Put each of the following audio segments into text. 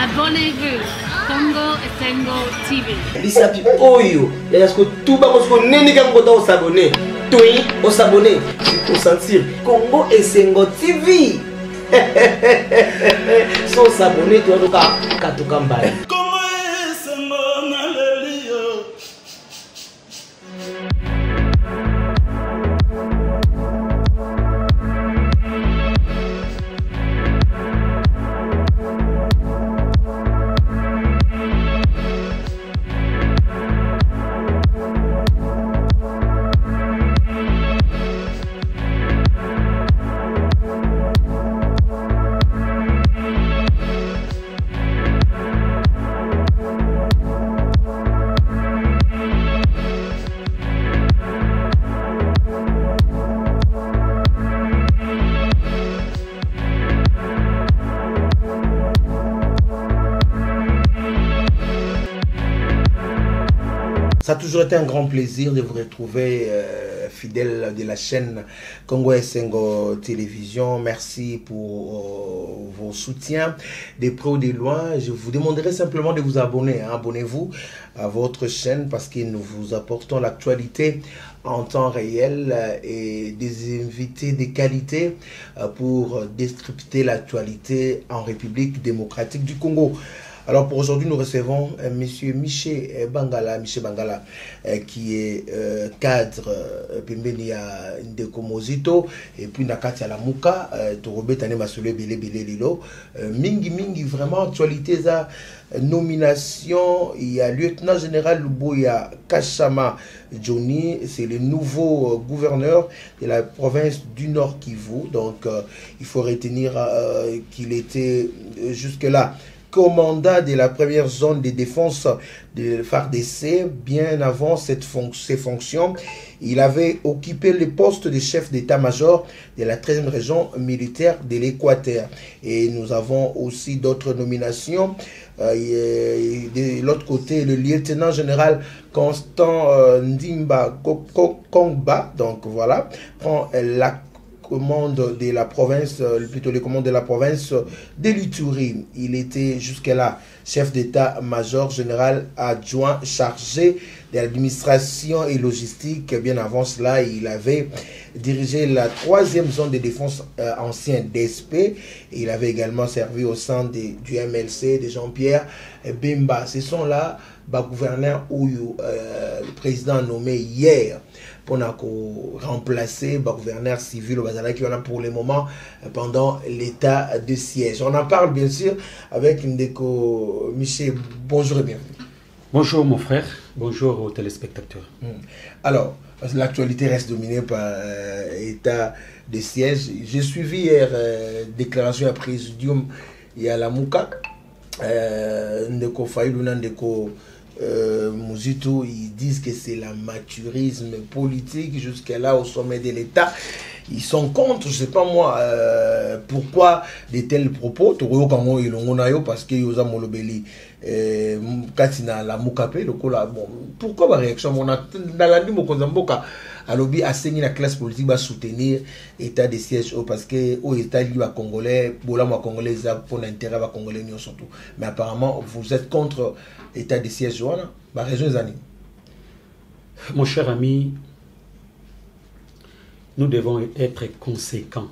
Abonnez-vous. Congo Esengo TV. Bisapi oyo. Et est-ce que tout va parce que n'est qu'un côté on s'abonner. Toi, on s'abonner. Pour sentir Congo Esengo TV. Sans s'abonner, tu vas katuka mbaya. Ça a toujours été un grand plaisir de vous retrouver fidèle de la chaîne Congo Esengo Télévision. Merci pour vos soutiens de près ou de loin. Je vous demanderai simplement de vous abonner. Hein. Abonnez-vous à votre chaîne parce que nous vous apportons l'actualité en temps réel et des invités de qualité pour décrypter l'actualité en République démocratique du Congo. Alors pour aujourd'hui, nous recevons Monsieur Michel Bangala, qui est cadre Pembenia Ndeko Mozito et puis Nakati Alamuka, Torobetane Masole Bele Lilo. Mingi, vraiment, actualité, ça, nomination, il y a lieutenant général Luboya Kachama Johnny, c'est le nouveau gouverneur de la province du Nord Kivu. Donc il faut retenir qu'il était jusque-là commandant de la première zone de défense de FARDC. Bien avant ces fonctions, il avait occupé le poste de chef d'état-major de la 13e région militaire de l'Équateur. Et nous avons aussi d'autres nominations. De l'autre côté, le lieutenant général Constant Ndimba Kongba, donc voilà, prend la commande de la province, plutôt les commandes de la province de l'Ituri. Il était jusque-là chef d'état-major général adjoint chargé de l'administration et logistique. Bien avant cela, il avait dirigé la 3e zone de défense ancienne DSP. Il avait également servi au sein du MLC de Jean-Pierre Bemba. Ce sont là le gouverneur où le président a nommé hier pour remplacer le gouverneur civil au Bazala qui en a pour le moment pendant l'état de siège. On en parle bien sûr avec Ndeko Michel. Bonjour et bienvenue. Bonjour mon frère, bonjour aux téléspectateurs. Alors, l'actualité reste dominée par l'état de siège. J'ai suivi hier déclaration à présidium et à la Mouka. Ndeko Faïlouna, Ndeko Mozito, ils disent que c'est la-maturisme politique jusqu'à-là au sommet de l'État. Ils sont contre, je sais pas moi, pourquoi de tels propos. Parce que Yosa Molobeli, Katina la Mukape, pourquoi la réaction? On a dans la nuit, Alobi a saigné la classe politique va soutenir l'état de siège parce que au état libre congolais, bola congolais pour l'intérêt va congolais surtout. Mais apparemment vous êtes contre l'état de siège voilà, bah raison des animaux. Mon cher ami, nous devons être conséquents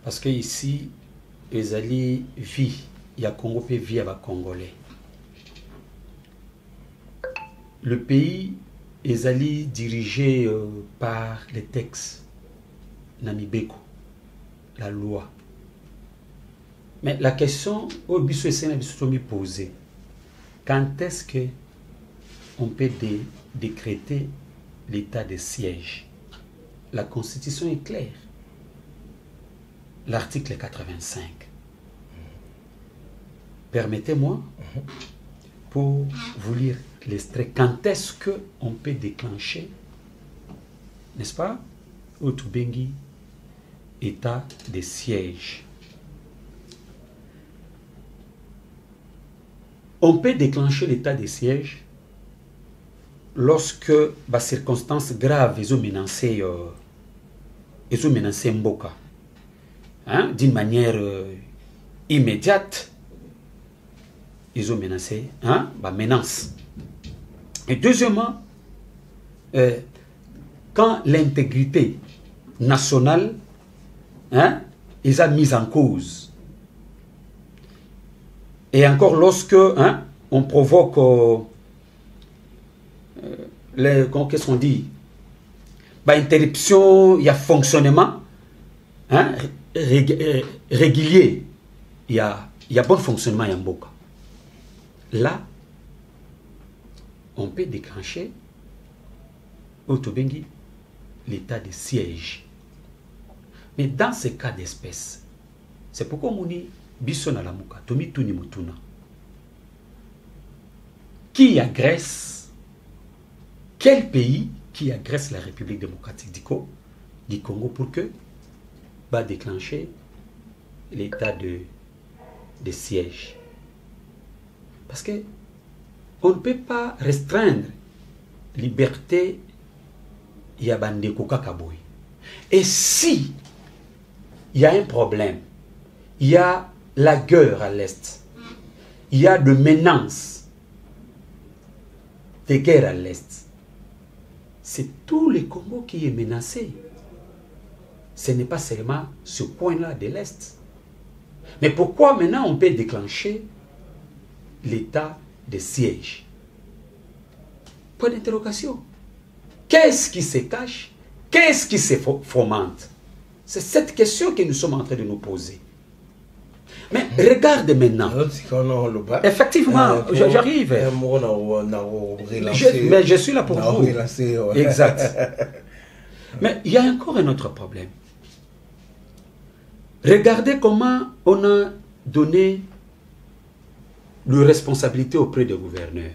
parce que ici les alliés vivent, il y a Congo peut vivre avec congolais. Le pays les alliés dirigés par les textes Namibeko, la loi. Mais la question au biso est posée. Quand est-ce que on peut décréter l'état de siège? La Constitution est claire. L'article 85. Permettez-moi pour vous lire l'extrait. Quand est-ce qu'on peut déclencher, n'est-ce pas, au Tubengi, état de siège? On peut déclencher l'état de siège lorsque les circonstances graves ont menacé Mboka, hein, d'une manière immédiate ils ont menacé, hein, bah, menace. Et deuxièmement, quand l'intégrité nationale, hein, ils ont mis en cause. Et encore lorsque, hein, on provoque qu'est-ce qu'on dit, bah, interruption, il y a fonctionnement, hein, régulier, il y a bon fonctionnement en Mboka. Là, on peut déclencher Otobengi l'état de siège. Mais dans ces cas d'espèce, c'est pourquoi on dit Bissona Lamuka, Tomi Tuni Mutuna, qui agresse, quel pays qui agresse la République démocratique du Congo pour que va déclencher l'état de siège. Parce que on ne peut pas restreindre liberté Yabandeko Kakaboy. Et si il y a un problème, il y a la guerre à l'Est, il y a de menaces de guerre à l'Est, c'est tout le Congo qui est menacé. Ce n'est pas seulement ce point-là de l'Est. Mais pourquoi maintenant on peut déclencher l'état de siège? Point d'interrogation. Qu'est-ce qui se cache? Qu'est-ce qui se fomente? C'est cette question que nous sommes en train de nous poser. Mais regarde maintenant. Effectivement, j'arrive. Mais je suis là pour vous. Exact. Mais il y a encore un autre problème. Regardez comment on a donné la responsabilité auprès des gouverneurs.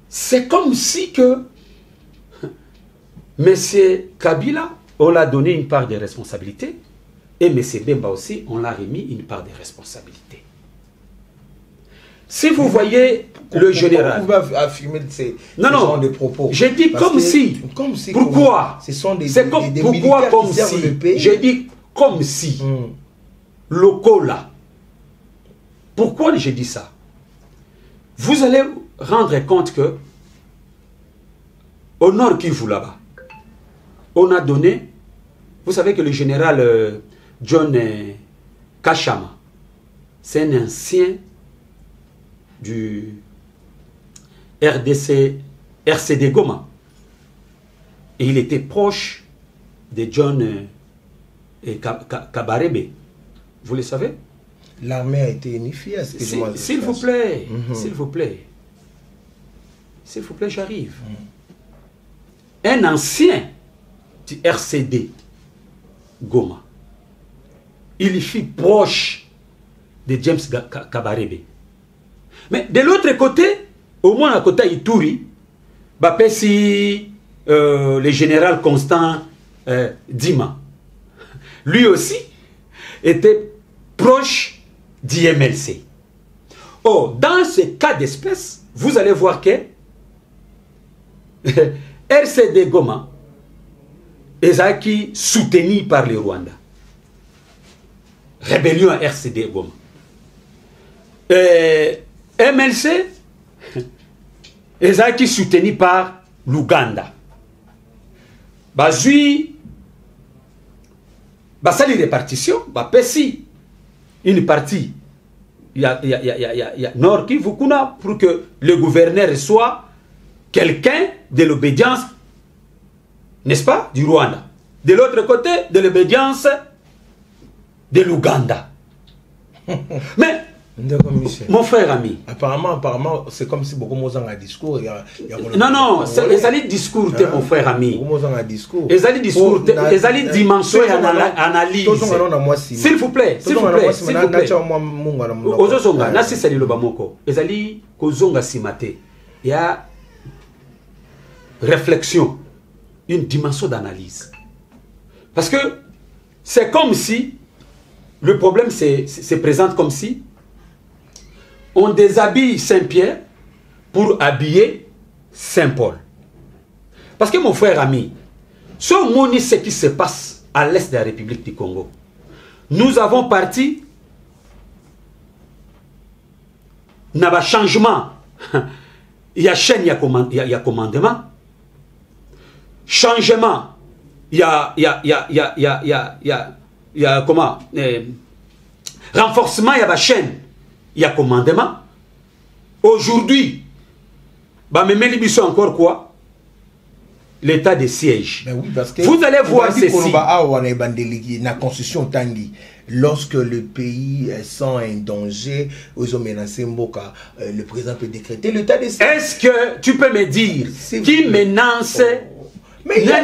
C'est comme si que M. Kabila, on l'a donné une part de responsabilité, et M. Bemba aussi, on l'a remis une part de responsabilité. Si vous voyez le général... Vous pouvez affirmer ces genre de propos. J'ai dit comme si. Pourquoi? Ce sont des pourquoi comme si? J'ai dit comme si. Le Kola. Pourquoi j'ai dit ça? Vous allez rendre compte que au nord Kivu là-bas, on a donné, vous savez que le général John Kachama, c'est un ancien du RCD Goma. Et il était proche de John Kabarebe. Vous le savez? L'armée a été unifiée. S'il vous plaît, s'il vous plaît. S'il vous plaît, j'arrive. Un ancien du RCD Goma, il fut proche de James Kabarebe. Mais de l'autre côté, au moins à côté Ituri, si le général Constant Dima, lui aussi, était proche d'IMLC. Oh, dans ce cas d'espèce, vous allez voir que RCD Goma est soutenu par le Rwanda. Rébellion à RCD Goma. MLC est soutenu par l'Ouganda. Bazui, ça les répartitions, si une partie, il y a Nord Kivu pour que le gouverneur soit quelqu'un de l'obédience, n'est-ce pas, du Rwanda. De l'autre côté, de l'obédience de l'Ouganda. Mais, mon frère ami. Apparemment, c'est comme si beaucoup de gens ont un discours. Non, c'est un discours, mon frère ami. Beaucoup de gens ont un discours. Les discours, les dimensions et analyse. S'il vous plaît, s'il vous plaît. S'il vous plaît. Ozosonga, nasi sali loba moko. Ezali kozonga simate. Il y a réflexion, une dimension d'analyse. Parce que c'est comme si le problème se présente comme si on déshabille Saint-Pierre pour habiller Saint-Paul. Parce que mon frère ami, ce monde, ce qui se passe à l'est de la République du Congo, nous avons parti n'a pas changement. Il y a chaîne, il y a commandement. Changement, il y a comment renforcement, il y a chaîne, il y a commandement. Aujourd'hui, bah mais encore quoi? L'état de siège. Ben oui, parce que vous allez voir ceci. La constitution tangi. Lorsque le pays sent un danger, ils ont menacé Mboka, le président peut décréter l'état de siège. Est-ce que tu peux me dire qui menace? Mais il y a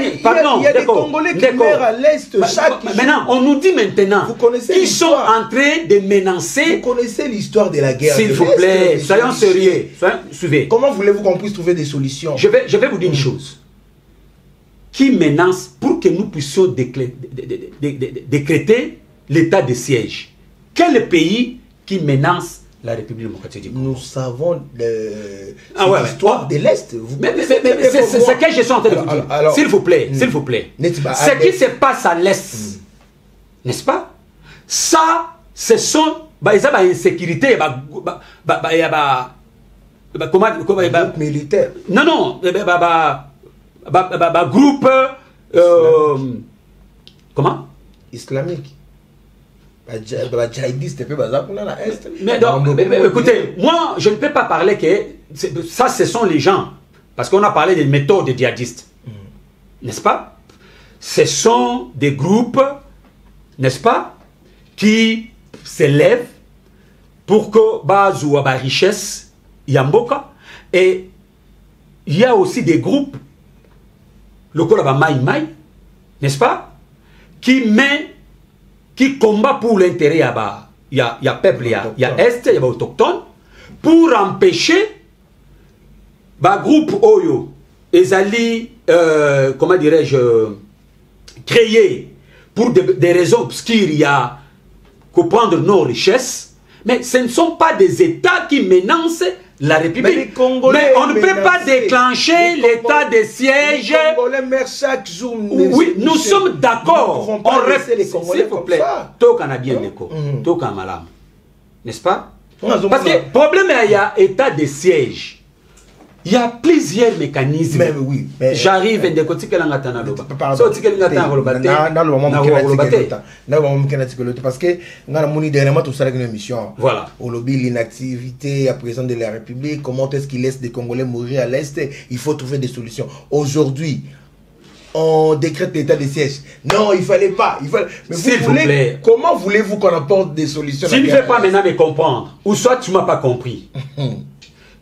des Congolais qui meurent à l'Est chaque jour. Maintenant, on nous dit maintenant qu'ils sont en train de menacer. Vous connaissez l'histoire de la guerre. S'il vous plaît, soyons sérieux. Suivez. Comment voulez-vous qu'on puisse trouver des solutions? Je vais vous dire une chose. Qui menace pour que nous puissions décréter l'état de siège? Quel pays qui menace la République démocratique du Congo? Nous savons l'histoire de l'Est. C'est ce que je suis en train de vous dire. S'il vous plaît, s'il vous plaît. Ce qui se passe à l'Est, n'est-ce pas? Ça, ce sont les insécurité. Comment militaire. Non, non. Groupe. Comment? Islamique. Mais écoutez, moi, je ne peux pas parler que ça, ce sont les gens. Parce qu'on a parlé des méthodes des djihadistes. N'est-ce pas? Ce sont des groupes, n'est-ce pas, qui s'élèvent pour que Bazou a la richesse, Yamboka. Et il y a aussi des groupes, le Kolaba Maï, n'est-ce pas, qui combat pour l'intérêt, il y a peuple, il y a Est, il y a autochtone, pour empêcher le groupe Oyo, Ezali, comment dirais-je, créé pour des raisons obscures, il y a comprendre nos richesses, mais ce ne sont pas des États qui menacent la République. Mais on ne peut pas déclencher l'état de siège. Les Congolais meurent chaque jour. Oui, nous sommes d'accord. On reste les Congolais, s'il vous plaît. Toka na bien l'écho. Toka malam. N'est-ce pas? Parce que le problème, il y a état de siège. Il y a plusieurs mécanismes. Mais oui. J'arrive de côté que l'on attend. Parce que nous avons dernièrement tout ça avec une émission. Voilà. Au lobby, l'inactivité à président de la République, comment est-ce qu'il laisse des Congolais mourir à l'Est? Il faut trouver des solutions. Aujourd'hui, on décrète l'état de siège. Non, il fallait pas. Mais s'il vous plaît. Comment voulez-vous qu'on apporte des solutions? Tu ne veux pas maintenant me comprendre. Ou soit tu ne m'as pas compris.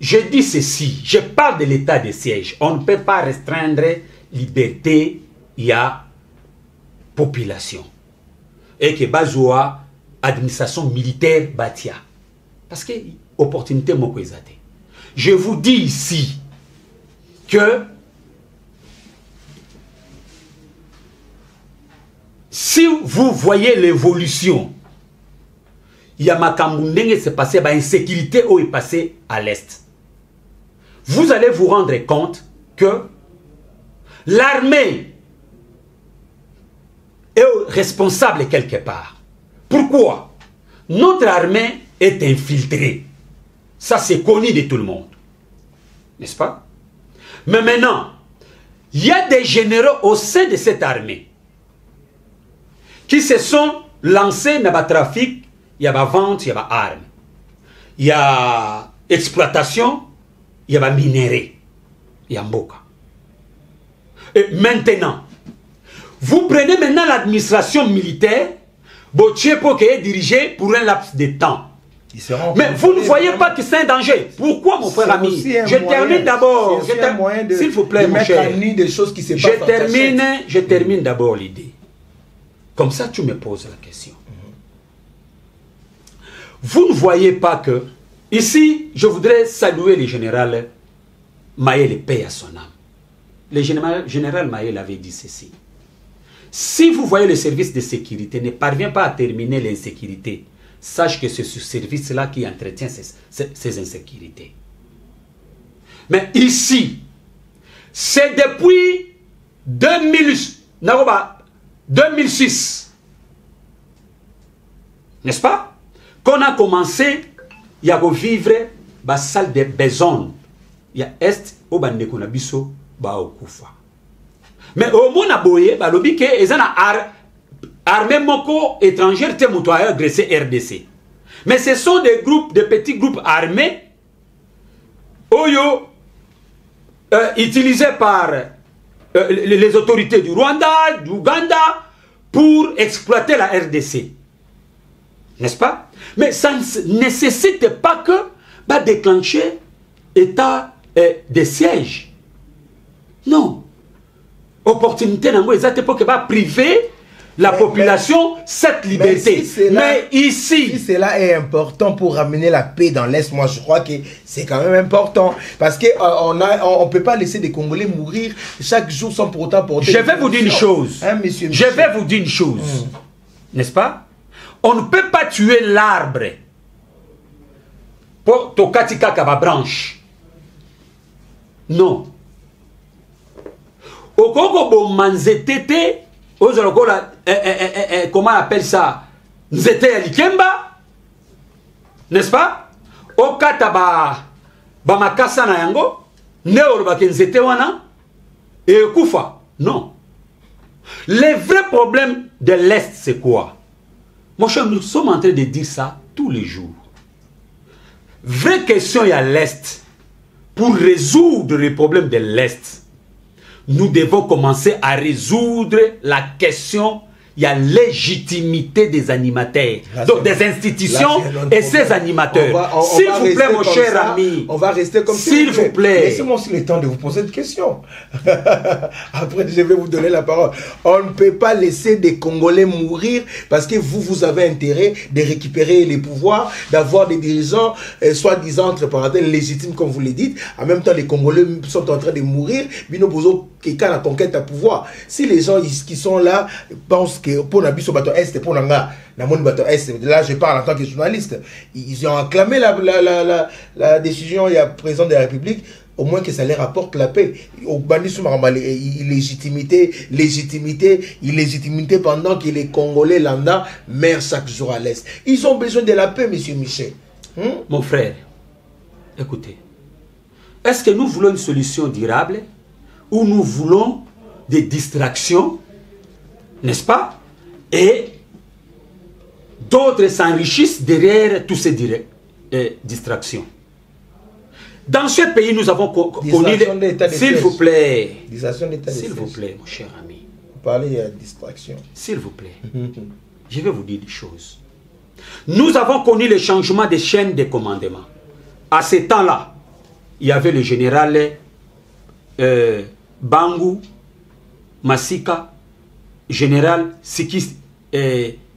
Je dis ceci, je parle de l'état de siège. On ne peut pas restreindre liberté, il y a population. Et que Bazoua, administration militaire, Batia. Parce que, opportunité, Mokwezate. Je vous dis ici que si vous voyez l'évolution, il y a Makamundenge, c'est passé, l'insécurité où est passé à l'Est. Vous allez vous rendre compte que l'armée est responsable quelque part. Pourquoi? Notre armée est infiltrée. Ça, c'est connu de tout le monde. N'est-ce pas? Mais maintenant, il y a des généraux au sein de cette armée qui se sont lancés dans le trafic. Il y a la vente, il y a l'arme. Il y a exploitation, il y a minerai. Il y a Mboka. Et maintenant, vous prenez maintenant l'administration militaire, Botchepo qui est dirigé pour un laps de temps. Mais vous ne voyez pas que c'est un danger. Pourquoi, mon frère ami? Je termine d'abord. S'il vous plaît, mon cher. Je termine d'abord l'idée. Comme ça, tu me poses la question. Vous ne voyez pas que, ici, je voudrais saluer le général Maël, paix à son âme. Le général Maël avait dit ceci. Si vous voyez le service de sécurité ne parvient pas à terminer l'insécurité, sache que c'est ce service-là qui entretient ces insécurités. Mais ici, c'est depuis 2006, n'est-ce pas, qu'on a commencé à vivre ba salle de besogne ya est o bandeko na biso ba okufa. Mais au mona boye ba lobi ke ezana armée moko étrangère te moto a agressé RDC. Mais ce sont des groupes, des petits groupes armés oyo utilisés par les autorités du Rwanda, du Ouganda pour exploiter la RDC. N'est-ce pas? Mais ça ne nécessite pas que bah, déclencher état de siège. Non. Opportunité dans les pour que bah, priver la population cette liberté. Mais ici... Si cela est important pour ramener la paix dans l'Est, moi je crois que c'est quand même important. Parce qu'on ne peut pas laisser des Congolais mourir chaque jour sans pour autant porter... Je vais vous dire une chose. Hein, monsieur Je vais vous dire une chose. N'est-ce pas? On ne peut pas tuer l'arbre pour tokatika kaba branche. Non. Au Congo, bon manzetete, comment on appelle ça? Nzete ya likemba, n'est-ce pas? Au kataba ba makasa na yango, ne olobake nzete wana et kufa. Non. Les vrais problèmes de l'Est, c'est quoi? Mon cher, nous sommes en train de dire ça tous les jours. Vraie question, il y a l'Est. Pour résoudre les problèmes de l'Est, nous devons commencer à résoudre la question, il y a légitimité des animateurs, donc des institutions et ces animateurs. S'il vous plaît, mon cher ami, on va rester comme ça. S'il vous plaît. Laissez-moi aussi le temps de vous poser une question. Après, je vais vous donner la parole. On ne peut pas laisser des Congolais mourir parce que vous avez intérêt de récupérer les pouvoirs, d'avoir des dirigeants, soi-disant, entre parenthèses, légitimes, comme vous le dites. En même temps, les Congolais sont en train de mourir. Bino Bozo, quelqu'un la conquête à pouvoir. Si les gens qui sont là pensent que pour Nabiso Bato Est, pour Nanga, Namon Bato Est, là je parle en tant que journaliste, ils ont acclamé la décision, il y a président de la République, au moins que ça leur apporte la paix. Au Bandisou Marambal, illégitimité pendant que les Congolais lambda meurent chaque jour à l'Est. Ils ont besoin de la paix, monsieur Michel. Mon frère, écoutez, est-ce que nous voulons une solution durable ou nous voulons des distractions, n'est-ce pas? Et d'autres s'enrichissent derrière toutes ces distractions. Dans ce pays, nous avons connu... S'il vous plaît. S'il vous plaît, mon cher ami. Vous parlez de distraction. S'il vous plaît. Je vais vous dire des choses. Nous avons connu le changement des chaînes de commandement. À ce temps-là, il y avait le général Bangu Masika, général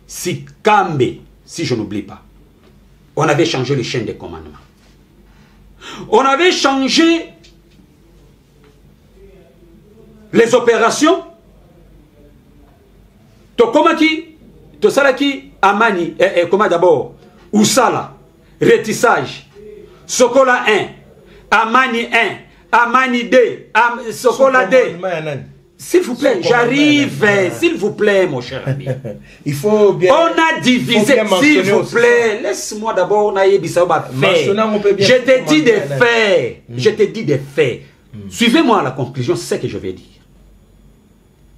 Sikambe, si je n'oublie pas. On avait changé les chaînes de commandement. On avait changé les opérations. Tokomaki, Tosalaki, Amani, comment d'abord, Oussala, Rétissage, Sokola 1, Amani 1, Amani 2, Sokola 2. S'il vous plaît, j'arrive. S'il vous plaît, mon cher ami. Il faut bien. On a divisé. S'il vous plaît, laisse-moi d'abord. Je te dis des faits. Je te dis des faits. Suivez-moi à la conclusion, c'est ce que je vais dire.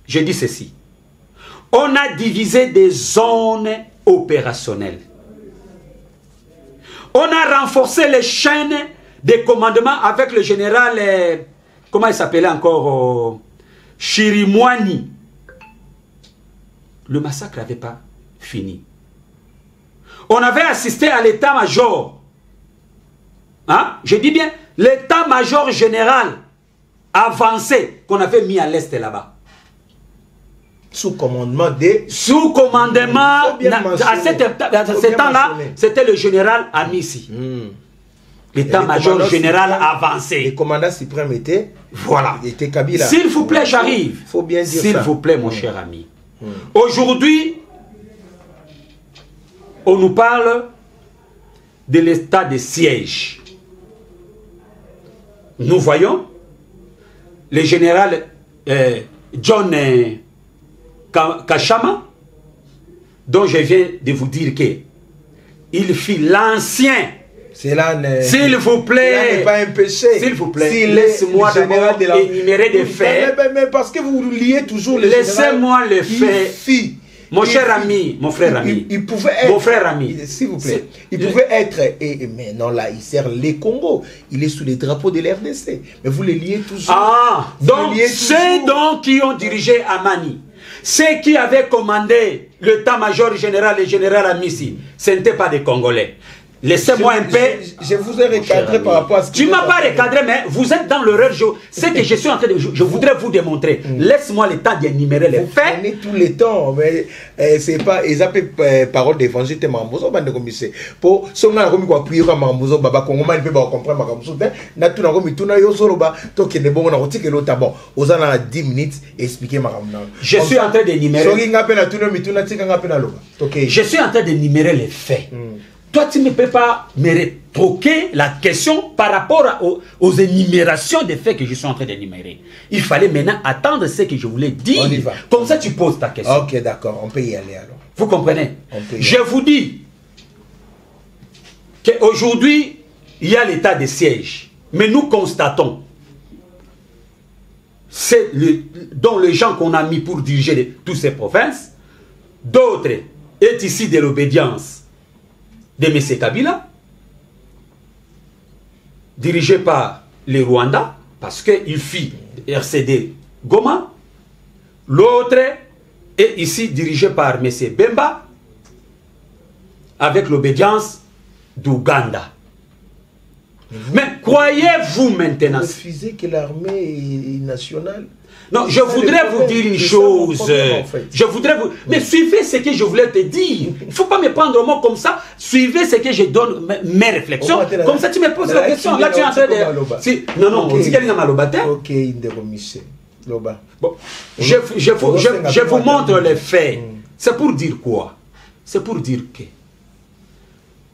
Je dis ceci. On a divisé des zones opérationnelles. On a renforcé les chaînes de commandement avec le général. Comment il s'appelait encore? Chirimwani. Le massacre n'avait pas fini. On avait assisté à l'état-major. Hein? Je dis bien, l'état-major général avancé qu'on avait mis à l'est là-bas. Sous commandement des... Sous commandement... À ce temps-là, c'était le général Amissi. L'état-major général avancé. Le commandant suprême était... Voilà. Était Kabila. S'il vous plaît, j'arrive. Faut bien dire ça. S'il vous plaît, mon cher ami. Aujourd'hui, on nous parle de l'état de siège. Nous voyons le général John Kachama, dont je viens de vous dire que il fit l'ancien S'il vous plaît, n'est pas un péché. S'il vous plaît, laisse-moi d'abord énumérer des faits. Mais parce que vous liez toujours les laissez-moi les faits. Mon cher ami, mon frère ami. Il pouvait être. Mon frère ami. S'il vous plaît. Il pouvait être. Mais non, là, il sert les Congo. Il est sous les drapeaux de l'RDC. Mais vous les liez toujours. Ah, donc ceux donc qui ont dirigé Amani, ceux qui avaient commandé l'état-major général et général Amissi, ce n'étaient pas des Congolais. Laissez-moi un peu. Je vous ai recadré par rapport à ce que tu ne m'as pas recadré, mais vous êtes dans l'erreur. C'est que je suis en train de. Je voudrais vous démontrer. Laisse-moi le temps d'énumérer les faits. Vous prenez tout le temps, mais c'est pas. Ils appellent parole d'évangile, c'est Mambozo, bande de commissaires. Pour ce qu'on a remis quoi, puis Mambozo, Baba Congo, il peut pas comprendre Mambozo. N'a tout remis, tout n'a eu solo bas, tant qu'il est bon, on a retiré l'autre bon. Aux en a 10 minutes, expliquer Mambozo. Je suis en train d'énumérer. Je suis en train d'énumérer les faits. Toi, tu ne peux pas me rétroquer la question par rapport aux énumérations des faits que je suis en train d'énumérer. Il fallait maintenant attendre ce que je voulais dire. On y va. Comme ça, tu poses ta question. Ok, d'accord, on peut y aller alors. Vous comprenez? Je vous dis qu'aujourd'hui, il y a l'état de siège. Mais nous constatons, c'est dont les gens qu'on a mis pour diriger toutes ces provinces, d'autres est ici de l'obédience de M. Kabila, dirigé par les Rwandais, parce qu'il fit RCD Goma. L'autre est ici dirigé par M. Bemba, avec l'obédience d'Ouganda. Mais croyez-vous maintenant... Vous refusez que l'armée est nationale? Non, je voudrais vous dire une chose. Je voudrais vous... Mais suivez ce que je voulais te dire. Il ne faut pas me prendre au mot comme ça. Suivez ce que je donne, mes réflexions. Comme ça, tu me poses la question. Là, tu es en train de... Non, non, on dit qu'il y a un malobate. Ok, bon. Je vous montre les faits. C'est pour dire quoi? C'est pour dire que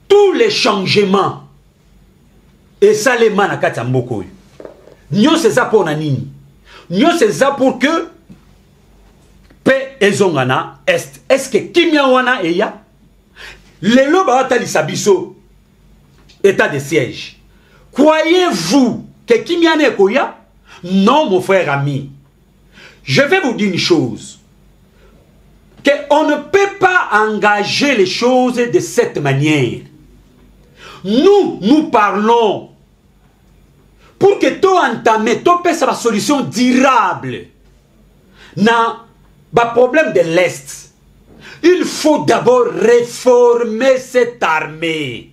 tous les changements, et ça, les manakata mboko, nous, c'est ça pour Nanini. Nous, c'est ça pour que paix et zongana est. Est-ce que Kimia wana et ya? Les loba talisabiso état de siège. Croyez-vous que Kimia ne koya? Non, mon frère ami. Je vais vous dire une chose. Qu'on ne peut pas engager les choses de cette manière. Nous parlons pour que tu entames, tu passes la solution durable dans le problème de l'Est. Il faut d'abord réformer cette armée.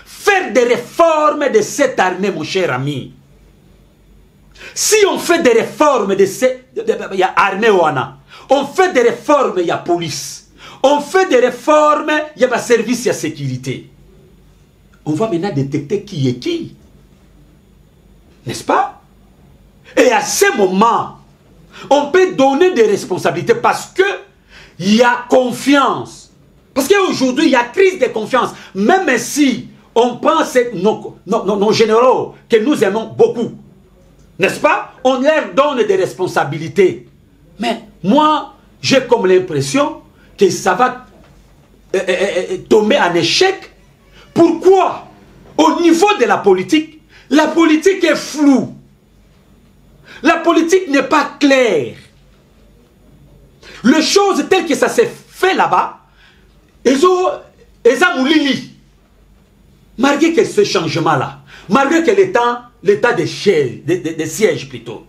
Faire des réformes de cette armée, mon cher ami. Si on fait des réformes de cette armée, on fait des réformes, il y a police. On fait des réformes, il y a service, il y a sécurité. On va maintenant détecter qui est qui. N'est-ce pas? Et à ce moment, on peut donner des responsabilités parce que il y a confiance. Parce qu'aujourd'hui, il y a crise de confiance. Même si on pense nos généraux que nous aimons beaucoup, n'est-ce pas? On leur donne des responsabilités. Mais moi, j'ai comme l'impression que ça va tomber en échec. Pourquoi? Au niveau de la politique est floue. La politique n'est pas claire. Les choses telles que ça s'est fait là-bas, elles ont moulili. Malgré que ce changement-là, malgré que l'état de siège plutôt,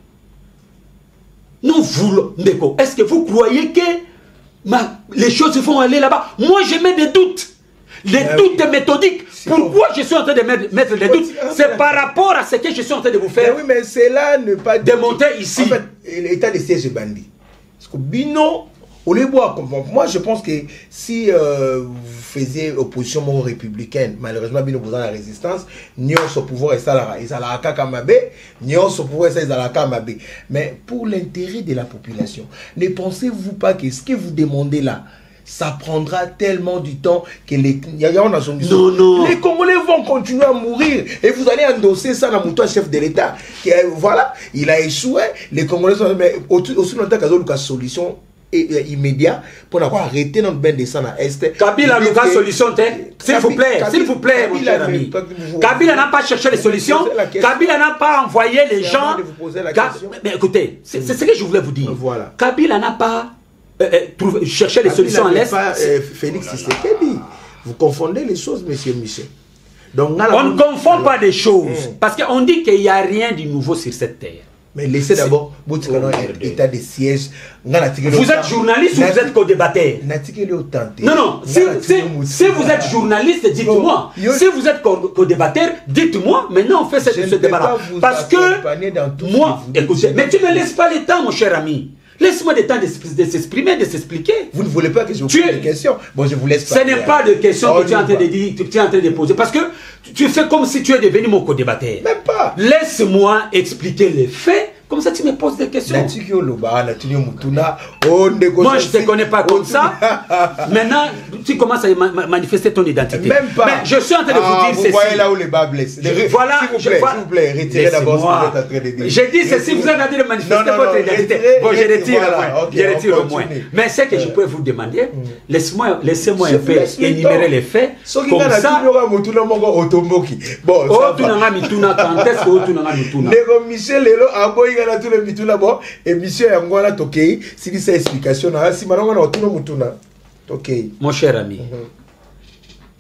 nous voulons... Est-ce que vous croyez que les choses vont aller là-bas? Moi, je mets des doutes. Les doutes méthodiques. Pourquoi je suis en train de mettre des doutes? C'est par rapport à ce que je suis en train de vous faire. Mais oui, mais c'est là ne pas démonter ici. En fait, l'état de siège est bandit. Parce que Bino, moi je pense que si vous faisiez opposition républicaine, malheureusement Bino vous dans la résistance, ni on se pouvoir et ça la kamabe, ni on se pouvoir et ça la kamabe. Mais pour l'intérêt de la population, ne pensez-vous pas que ce que vous demandez là, ça prendra tellement du temps que les Congolais vont continuer à mourir et vous allez endosser ça dans mon chef de l'État. Voilà, il a échoué. Les Congolais sont... Mais aussi longtemps qu'il y a une solution immédiat pour arrêter notre bain descendre à Est. Kabila n'a pas de solution, s'il vous plaît, mon cher ami. Kabila n'a pas cherché les solutions. Kabila n'a pas envoyé les gens. Mais écoutez, c'est ce que je voulais vous dire. Voilà. Kabila n'a pas cherché les solutions à l'Est. Félix Tshisekedi. Vous confondez les choses, monsieur Michel. Donc, on ne confond pas des choses. Parce qu'on dit qu'il n'y a rien de nouveau sur cette terre. Mais laissez d'abord état de siège. Vous êtes journaliste ou vous êtes co-débatteur? Non, non. Si vous êtes journaliste, dites-moi. Si vous êtes co-débatteur, dites-moi. Maintenant, on fait ce débat-là. Parce que moi, écoutez, mais tu ne me laisses pas le temps, mon cher ami. Laisse-moi le temps de s'exprimer, de s'expliquer. Vous ne voulez pas que je vous pose des questions? Bon, je vous laisse pas. Ce n'est pas de questions que tu es en train de dire, tu es en train de poser. Parce que tu fais comme si tu es devenu mon co-débatteur. Même pas. Laisse-moi expliquer les faits. Comme ça, tu me poses des questions. Moi, je ne te connais pas comme ça. Maintenant, tu commences à manifester ton identité. Même pas. Mais je suis en train de vous dire ceci. Vous voyez là où les bas blessent. Voilà, s'il vous plaît, retirez d'abord ce que vous êtes en train de dire. J'ai dit ceci, vous êtes en train de manifester votre identité. Bon, je retire au moins. Je retire au moins. Mais ce que je peux vous demander, laissez-moi un peu énumérer les faits. Comme ça. Bon, Michel na tout le mituna bon émission ya ngwana tokei si ça explication na si maranga na otuna mutuna tokei. Mon cher ami,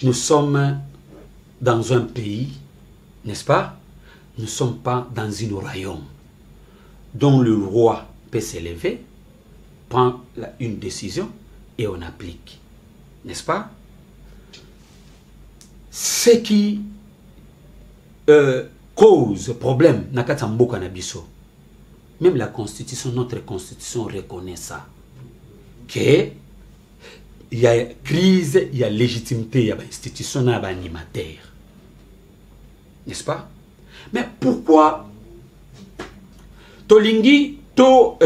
nous sommes dans un pays, n'est-ce pas? Nous ne sommes pas dans un royaume dont le roi peut s'élever, prend une décision et on applique, n'est-ce pas? Ce qui cause problème na kati mboka na biso. Même la constitution, notre constitution reconnaît ça. Que il y a crise, il y a légitimité, il y a institution, il y a animateur. N'est-ce pas? Mais pourquoi Tolingi, to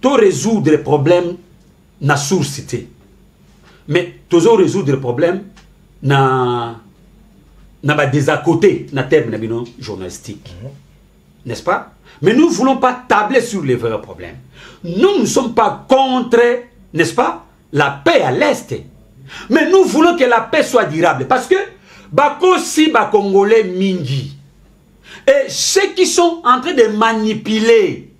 résoudre les problèmes na sourcité. Mais toujours résoudre les problèmes na des à côté na terme journalistique. N'est-ce pas? Mais nous ne voulons pas tabler sur les vrais problèmes. Nous ne sommes pas contre, n'est-ce pas, la paix à l'Est. Mais nous voulons que la paix soit durable. Parce que, Bakosi, Congolais, Mingi, et ceux qui sont en train de manipuler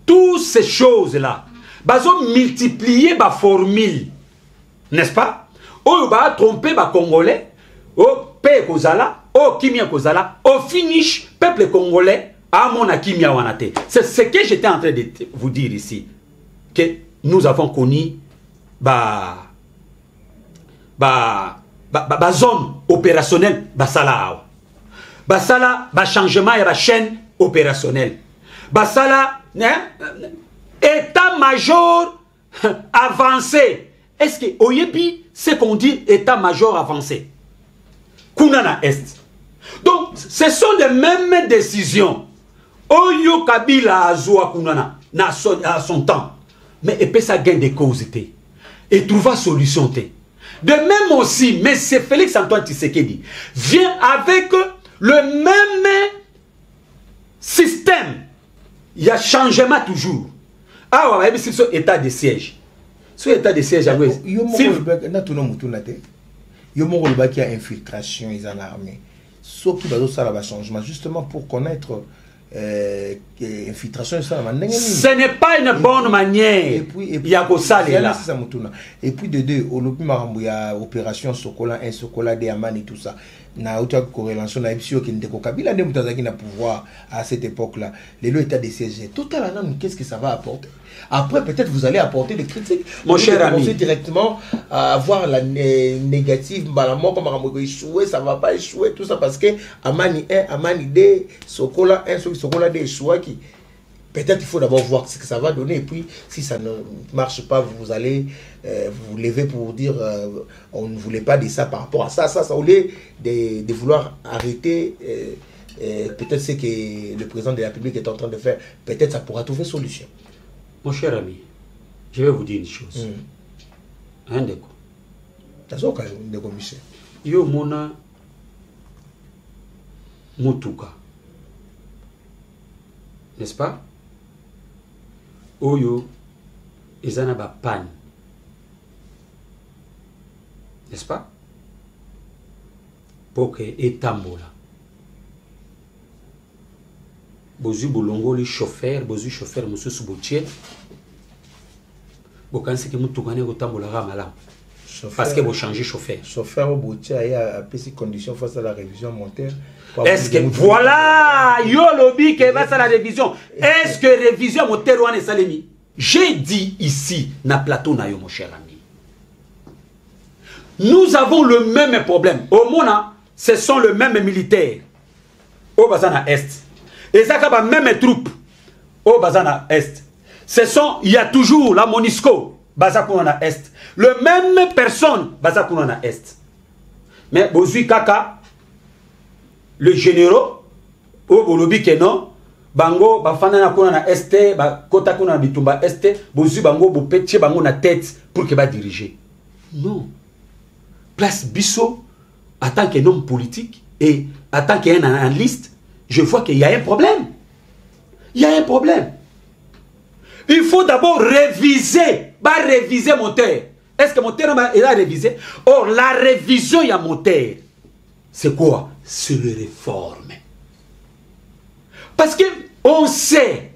toutes ces choses-là, ils ont multiplié la formule, n'est-ce pas? Ils ont trompé les Congolais, paix Kozala, Kimia Kozala, au finish, peuple congolais, c'est ce que j'étais en train de vous dire ici. Que nous avons connu zone opérationnelle basala. Basala, changement et la chaîne opérationnelle. Basala, état-major avancé. Est-ce que Oyebi, c'est qu'on dit état-major avancé? Kunana Est. Donc, ce sont les mêmes décisions. Oyo Kabila Azoua Kunana à son temps. Mais et puis ça gagne des causes. Et trouva solution. De même aussi, M. Félix Antoine Tshisekedi vient avec le même système. Il y a changement toujours. Ah ouais, c'est ce état de siège. Ce état de siège, il y a infiltration dans l'armée. Ce qui va changement, justement pour connaître infiltration. Ce n'est pas une bonne manière. Il y a que ça là. Et puis de deux, il y a opération Sokola 1, Sokola 2, Amani et tout ça. Na autre corrélation na ipsio qui n'était Kabila ne mutazaki na pouvoir à cette époque-là. Les lois état de siège. Totalement, qu'est-ce que ça va apporter? Après, peut-être vous allez apporter des critiques. Mon cher ami, directement à avoir la négative, comme échouer, ça va pas échouer, tout ça parce que Amani 1, Amani 2, Sokola 1, Sokola 2 échouer qui. Peut-être il faut d'abord voir ce que ça va donner et puis si ça ne marche pas, vous allez vous lever pour vous dire on ne voulait pas de ça par rapport à ça, au lieu de vouloir arrêter peut-être ce que le président de la République est en train de faire, peut-être ça pourra trouver solution. Mon cher ami, je vais vous dire une chose. Un déco. T'as ça quand même, déco Michel. Yo mona mutuka. N'est-ce pas? Oyo ezana ba panne n'est-ce pas? Pour que Etambola. Bozu bolongo le chauffeur, bozu chauffeur monsieur Subotier. Bokansi que mutukane Otambola malam. Parce que vous changez chauffeur. Chauffeur au Boutier a pris conditions face à la révision montaire. Est-ce que voilà, yo lobby que va à la révision. Est-ce que révision montaire ou salemi? J'ai dit ici, na plateau na yo mon cher ami. Nous avons le même problème. Au Mona, ce sont les mêmes militaires. Au Bazana Est. Et ça va même troupes. Au Bazana Est. Ce sont, il y a toujours la Monisco, Bazakuna Est. Le même personne, Bazakuna Est. Mais Bozui Kaka, le généraux, au Bolobi Keno, Bango, Bafana na kuna na Est, Kota kuna na Bitumba Est, Bozui Bango, Bopetche Bango na tête pour que va diriger. Non. Place Bissot, en tant qu'un homme politique et en tant qu'un analyste, je vois qu'il y a un problème. Il y a un problème. Il faut d'abord réviser. Réviser mon terre. Est-ce que mon terre est révisé? Or, la révision, il y a mon terre. C'est quoi? C'est le réforme. Parce que on sait,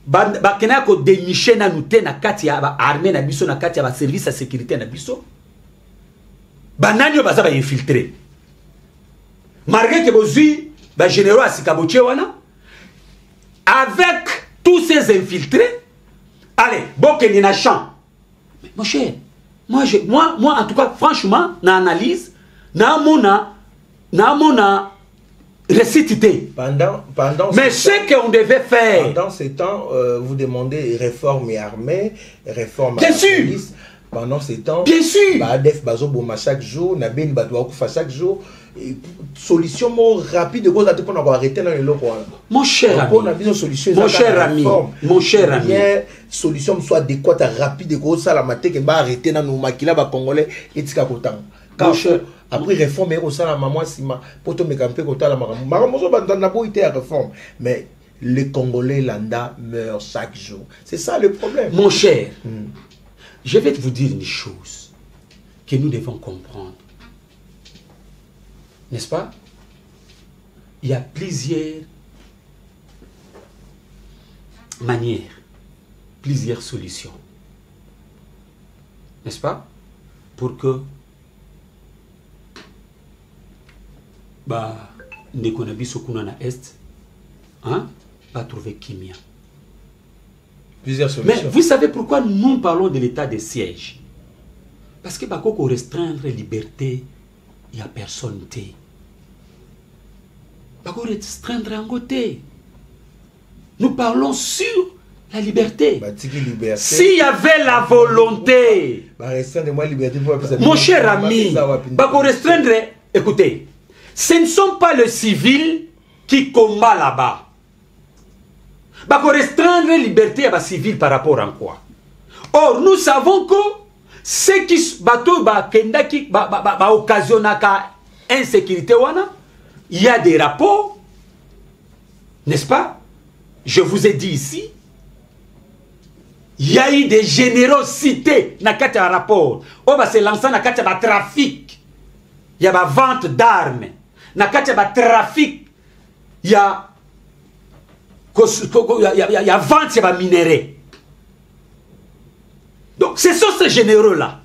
bakena ko dénicher na nute na kati ya armée na biso na kati ya service de sécurité na biso. Banani baza ba infiltré. Malgré que bozui ba généraux asikaboche wana avec tous ces infiltrés, allez, bokeni na champ. Mais mon cher, moi en tout cas franchement na analyse na mona récité. Mais ce qu'on devait faire. Pendant ce temps, vous demandez réforme et armée, réforme bien sûr. Police. Pendant ce temps, bien sûr. Badef Bazo Boma chaque jour, Naben Badouakoufa chaque jour. Solution rapide pour arrêter dans le local. Mon cher ami. Mon cher ami. Mon cher ami. Solution soit adéquate, rapide, gros, ça la maté que va arrêter dans nos maquila, va congolais et tika kotan. Après réforme, et ça la maman sima, pour te mécamper kotan la maman. Maman, on été à réforme. Mais les Congolais landa meurent chaque jour. C'est ça le problème. Mon cher. Je vais vous dire une chose que nous devons comprendre. N'est-ce pas? Il y a plusieurs manières, plusieurs solutions. N'est-ce pas? Pour que Nekonabi Sokuna na Est, va trouver Kimia. Plusieurs solutions. Mais vous savez pourquoi nous parlons de l'état de siège? Parce que Bako restreindre la liberté, il n'y a personne. Bako restreindre en côté. Nous parlons sur la liberté. S'il y avait la volonté, mon cher ami, Bako restreindre, écoutez, ce ne sont pas les civils qui combattent là-bas. Bako restreindre la liberté à civil par rapport à quoi? Or, nous savons que ce qui bateau kenda qui occasionnaka insécurité wana, il y a des rapports, n'est-ce pas? Je vous ai dit ici, il y a eu des générosités dans un rapport. On va se lancer dans un trafic. Il y a la vente d'armes. Dans un trafic, il y a vente de minéraux. Donc, ce sont ces généraux-là.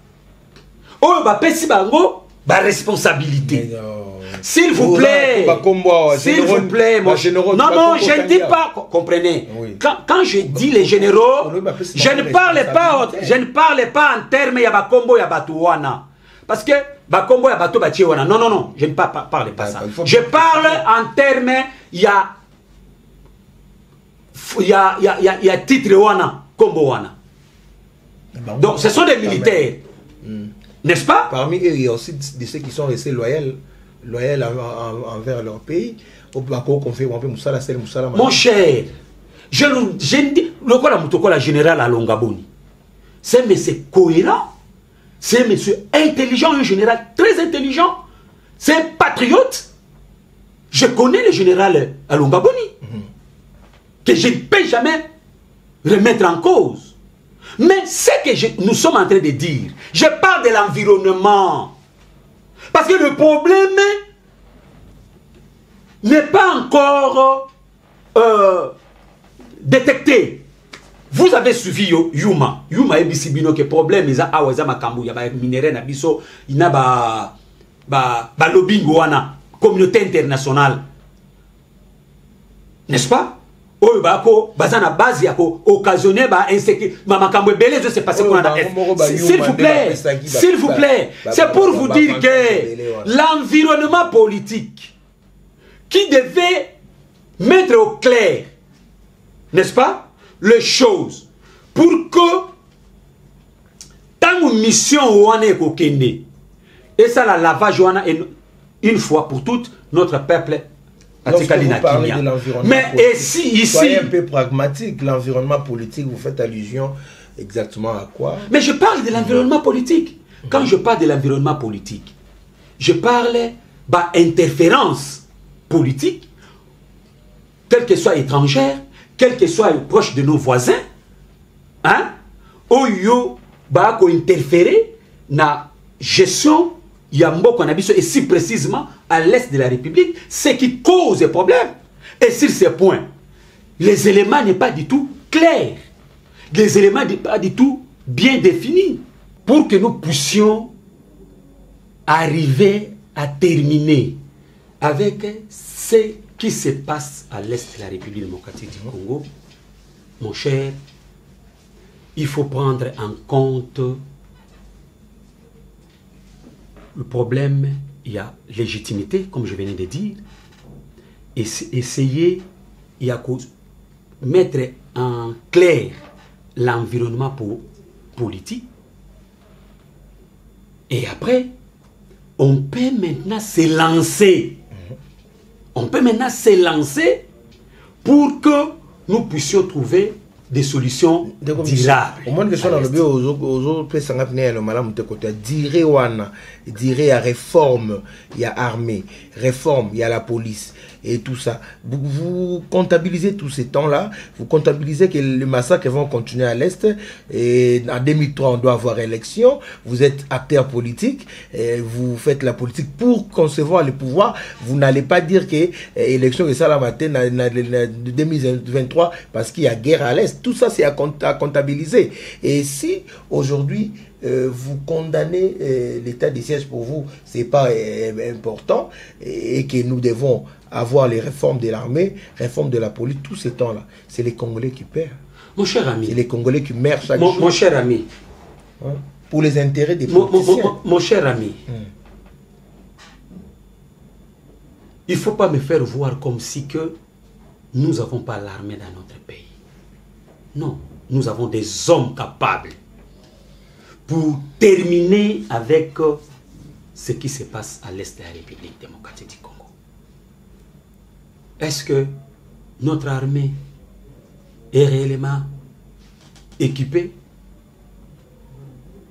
On va payer la responsabilité. S'il vous plaît, s'il vous plaît, non, je ne dis pas, comprenez, quand je dis les généraux, je ne parle pas en termes de Bakombo et Batouana. Parce que Bakombo et Batou Batouana, non, je ne parle pas ça. Je parle en termes, il y a titre Wana, Kombo Wana. Donc, ce sont des militaires, n'est-ce pas? Parmi eux, il y a aussi de ceux qui sont restés loyaux envers leur pays. Mon cher, je dis, le général Alongaboni, c'est un monsieur cohérent, c'est un monsieur intelligent, un général très intelligent, c'est un patriote. Je connais le général Alongaboni, que je ne peux jamais remettre en cause. Mais ce que nous sommes en train de dire, je parle de l'environnement. Parce que le problème n'est pas encore détecté. Vous avez suivi Yuma. Yuma est bisibino que problème ils a awaza makambu ya ba minéraux na biso ina ba lobbying wana communauté internationale. N'est-ce pas? Oyo bako bazana base yako occasionner ba insécurité makambo belé je sais pas ce qu'on a. S'il vous plaît, c'est pour vous dire que l'environnement politique qui devait mettre au clair, n'est-ce pas, les choses pour que tant mission wana ekokende et ça la lavage wana une fois pour toutes notre peuple. Lorsque vous parlez de l'environnement politique, ici, soyez un peu pragmatique. L'environnement politique, vous faites allusion exactement à quoi? Mais je parle de l'environnement politique. Quand je parle de l'environnement politique, je parle d'interférence politique, quelle que soit étrangère, quelle que soit proche de nos voisins, hein, oyo ba ko interférer na gestion Yambo Konabiso et si précisément à l'est de la République, ce qui cause des problèmes. Et sur ces points, les éléments n'est pas du tout clairs. Les éléments n'est pas du tout bien définis. Pour que nous puissions arriver à terminer avec ce qui se passe à l'est de la République démocratique du Congo, mon cher, il faut prendre en compte le problème, il y a légitimité, comme je venais de dire, et essayer, il y a mettre en clair l'environnement politique. Et après, on peut maintenant se lancer. On peut maintenant se lancer pour que nous puissions trouver des solutions durables. Au moins que soit dans le bio aux autres sangapiné le malam de côté dire wana dire à réforme il y a armée réforme il y a la police et tout ça vous comptabilisez tous ces temps là vous comptabilisez que les massacres vont continuer à l'est et en 2003 on doit avoir élection vous êtes acteur politique et vous faites la politique pour concevoir le pouvoir vous n'allez pas dire que élection et ça la matin de 2023 parce qu'il y a guerre à l'est. Tout ça, c'est à comptabiliser. Et si aujourd'hui, vous condamnez l'état de siège pour vous, ce n'est pas important, et que nous devons avoir les réformes de l'armée, réformes de la police, tous ces temps-là, c'est les Congolais qui perdent. Mon cher ami. C'est les Congolais qui meurent chaque jour. Mon cher ami. Hein? Pour les intérêts des politiciens. Mon cher ami. Il ne faut pas me faire voir comme si que nous n'avons pas l'armée dans notre pays. Non, nous avons des hommes capables pour terminer avec ce qui se passe à l'est de la République démocratique du Congo. Est-ce que notre armée est réellement équipée?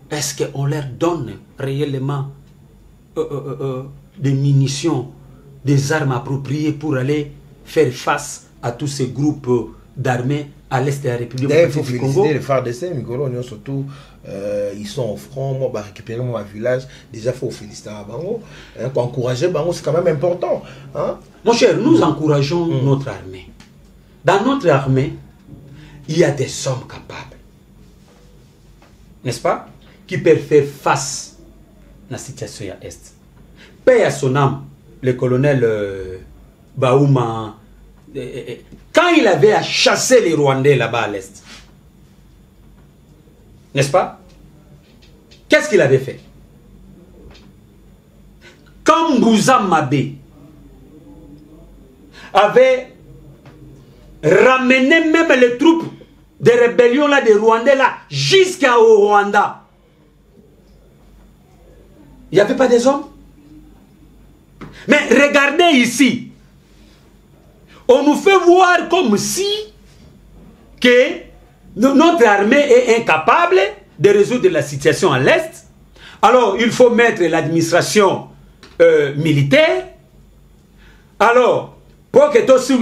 Est-ce qu'on leur donne réellement des munitions, des armes appropriées pour aller faire face à tous ces groupes d'armées à l'est de la République démocratique du Congo? Il faut féliciter les FARDC, Mikolo, surtout ils sont au front, moi, bah, récupérer mon village, déjà il faut féliciter à Bango, hein, encourager Bango, c'est quand même important. Hein? Mon cher, nous encourageons notre armée. Dans notre armée, il y a des hommes capables, n'est-ce pas, qui peuvent faire face à la situation à l'Est. Paix à son âme, le colonel Baouma, quand il avait à chasser les Rwandais là-bas à l'Est, n'est-ce pas? Qu'est-ce qu'il avait fait? Quand Mbouza Mabé avait ramené même les troupes de rébellion là, des Rwandais là, jusqu'au Rwanda, il n'y avait pas des hommes? Mais regardez ici, on nous fait voir comme si que notre armée est incapable de résoudre la situation à l'Est. Alors, il faut mettre l'administration militaire. Alors, pour que tout ça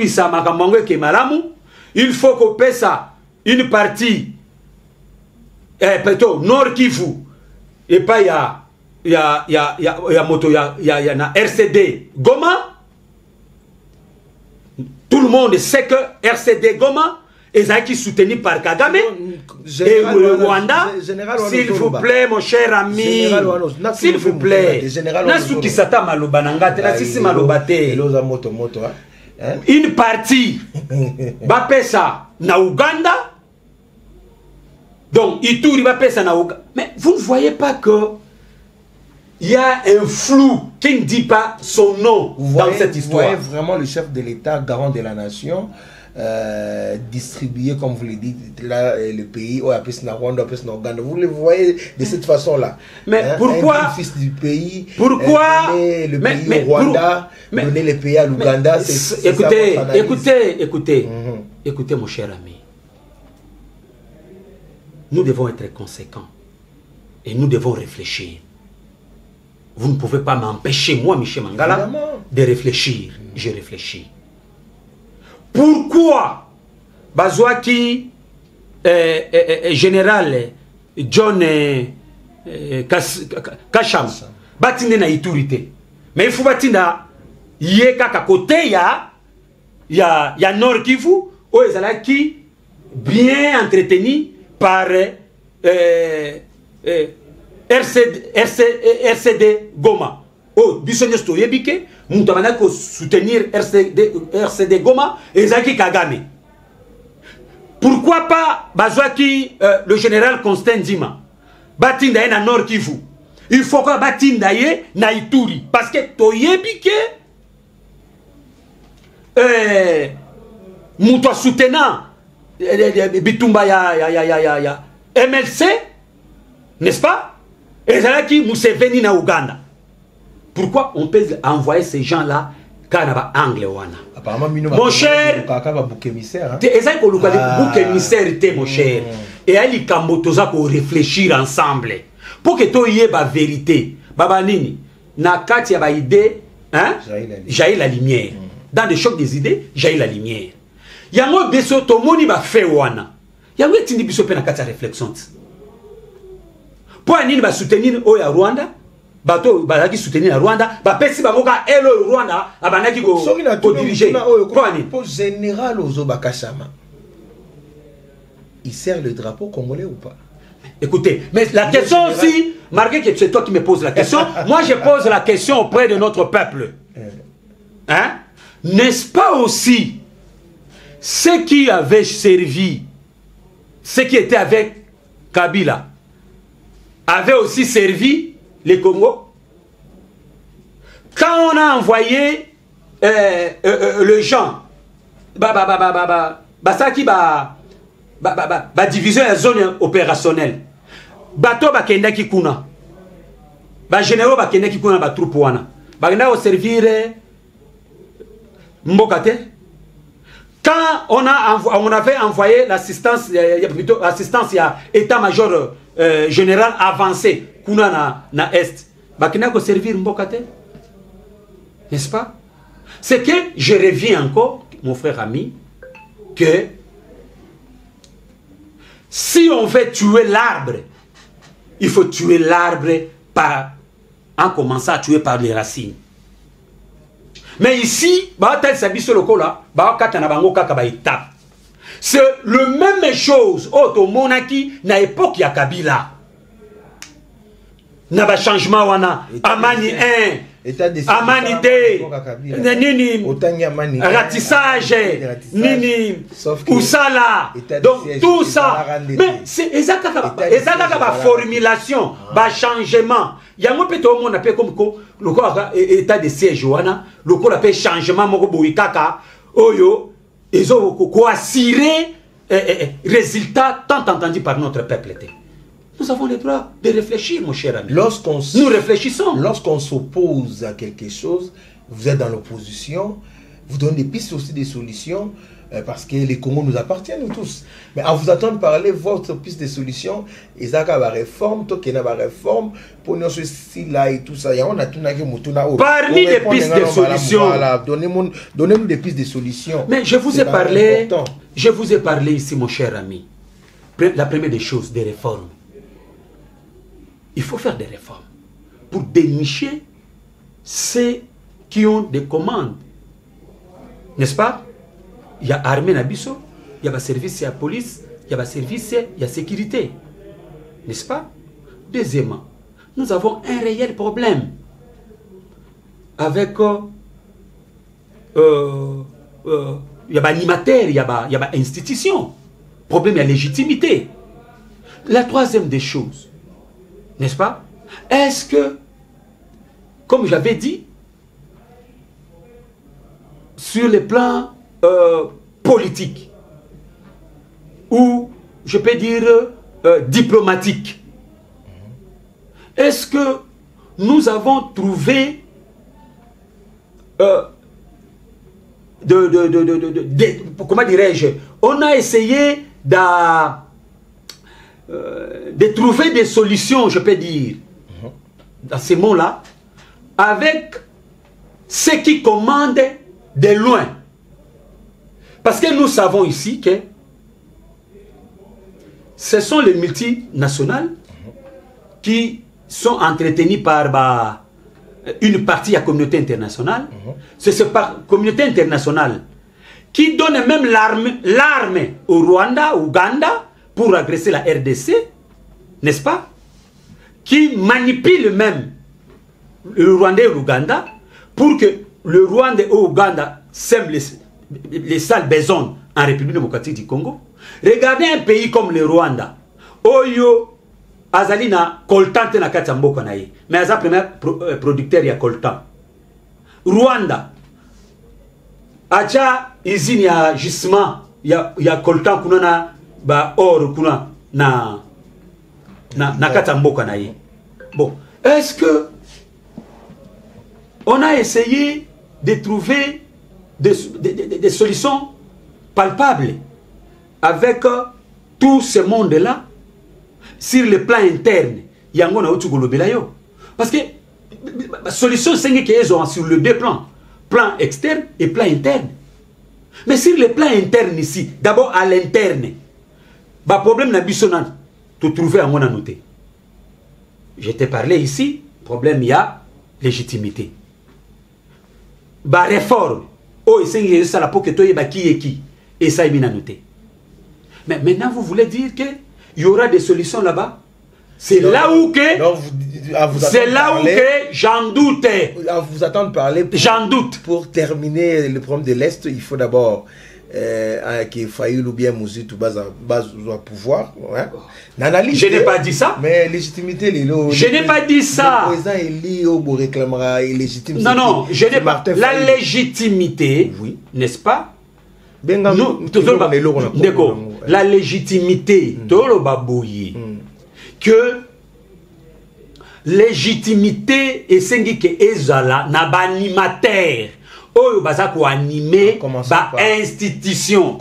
il faut qu'on paie ça une partie, plutôt Nord Kivu, et pas il y a il y a moto, il y a na RCD Goma. Tout le monde sait que RCD Goma est qui soutenu par Kagame et le Rwanda. S'il vous plaît, mon cher ami, s'il vous plaît, une partie va faire ça na Ouganda. Donc, Ituri va faire ça na Ouganda. Mais vous ne voyez pas que il y a un flou qui ne dit pas son nom dans cette histoire. Vous voyez vraiment le chef de l'État, garant de la nation, distribuer, comme vous le dites, là, le pays, Rwanda, Ouganda. Vous le voyez de cette façon-là. Mais pourquoi un fils du pays, pourquoi donner le pays au Rwanda, donner le pays à l'Ouganda? Écoutez, mon cher ami. Nous devons être conséquents et nous devons réfléchir. Vous ne pouvez pas m'empêcher, moi, Michel Mangala, de réfléchir. Je réfléchis. Pourquoi Bazouaki, général John Kacham, batine na Iturité. Mais il faut batina yeka ka côté ya Nord Kivu, ou ezalaki bien entretenu par RCD Goma. Oh, bisognes to yebike, mutamana ko soutenir RCD Goma et Zaki Kagame. Pourquoi pas Bazouaki, le général Constant Dima, Batinda na Nord Kivu. Il faut que Batinda na Ituri parce que to yebike muto soutenant Bitumba ya MLC, n'est-ce pas? Et Zaki Museveni na Ouganda. Pourquoi on peut envoyer ces gens-là quand on a anglais? Mon cher, mon cher, et elle kamotoza ko réfléchir ensemble pour que toi yé ba vérité. Baba nini na kati ya ba idée, hein? Jaillit la lumière. Dans des chocs des idées, jaillit la lumière. Yango beso to moni ba fait wana. Yango etindi biso pe na kati ya réflexion. Pour nini ba soutenir o ya Rwanda? Bato bazaki soutenir Rwanda, ba pesi bamoka elo Rwanda abanaki go diriger. Pour général Ozoba Kachama, il sert le drapeau congolais ou pas? Écoutez, mais la question aussi, malgré que c'est toi qui me poses la question, moi je pose la question auprès de notre peuple. Hein? N'est-ce pas aussi ceux qui avaient servi, ceux qui étaient avec Kabila, avaient aussi servi les Congo? Quand on a envoyé le gens, division de zone opérationnelle, bateau bakendaki kuna, généraux bakendaki kuna ba troupe wana, bakenda au servir Mbokate. Quand on avait envoyé l'assistance, plutôt l'assistance à état-major général avancé kuna na est, bakenda ko servir Mbokate, n'est-ce pas? C'est que je reviens encore, mon frère ami, que si on veut tuer l'arbre, il faut tuer l'arbre en commençant à tuer par les racines. Mais ici, c'est le même chose au monarchie na époque ya Kabila. Na ba changement wana Amani 1, Amani 2, nini ratissage, nini Ousala, donc tout ça. Mais c'est exactement la formulation, ba changement. Il y a un peu de monde appelle comme état de siège wana, le ko appelle changement moko boikaka oyo ezo ko assurer résultat tant entendu par notre peuple. Nous avons le droit de réfléchir, mon cher ami. Nous réfléchissons. Lorsqu'on s'oppose à quelque chose, vous êtes dans l'opposition, vous donnez des pistes aussi, des solutions, parce que les Congos nous appartiennent, nous tous. Mais en vous attendant parler, votre piste de solution, et ça, la réforme, toi qui as la réforme, pour nous, ceci là et tout ça, parmi les pistes de solutions. Voilà, donnez-nous des pistes de solutions. Mais je vous ai parlé, ici, mon cher ami. La première des choses, des réformes. Il faut faire des réformes. pour dénicher ceux qui ont des commandes. N'est-ce pas? Il y a armée Nabiso, il y a le service, il y a police, il y a le service, il y a sécurité. N'est-ce pas? Deuxièmement, nous avons un réel problème avec il y a animateur, il y a institution. Problème, il y a légitimité. La troisième des choses, n'est-ce pas? Est-ce que, comme j'avais dit, sur le plan politique, ou je peux dire diplomatique, est-ce que nous avons trouvé comment dirais-je, on a essayé de trouver des solutions, je peux dire, dans ces mots-là, avec ceux qui commandent de loin. Parce que nous savons ici que ce sont les multinationales qui sont entretenues par une partie de la communauté internationale. C'est cette communauté internationale qui donne même l'arme au Rwanda, au Ouganda, pour agresser la RDC, n'est-ce pas? Qui manipule même le Rwanda et l'Ouganda pour que le Rwanda et l'Ouganda sèment les sales besognes en République démocratique du Congo. Regardez un pays comme le Rwanda. Oyo Azalina coltan na katambo konaye. Mais Aza premier producteur ya coltan. Rwanda acha izini ya gisement ya coltan kuna ba or kuna na katambo konaye. Bon, est-ce que on a essayé de trouver des solutions palpables avec tout ce monde-là sur le plan interne? Parce que la solution, c'est qu'ils ont sur les deux plans, plan externe et plan interne. Mais sur le plan interne ici, d'abord à l'interne, le problème n'a pas de trouver à mon noter. Je t'ai parlé ici, problème, il y a légitimité. La réforme, et ça est mis à noter. Mais maintenant, vous voulez dire qu'il y aura des solutions là-bas? C'est là où que j'en doute. À vous attendre parler. J'en doute. Pour terminer le problème de l'Est, il faut d'abord que Fayoul ou bien Mouzit ou base au pouvoir. Hein? Je n'ai pas dit ça. Mais légitimité, je n'ai pas dit ça. Le président Eli Obo réclamera légitime. Non, je n'ai pas. La légitimité, oui, n'est-ce pas? La légitimité, que légitimité et sengi que ezala na ba animateur oyo baza ko animer ba institution.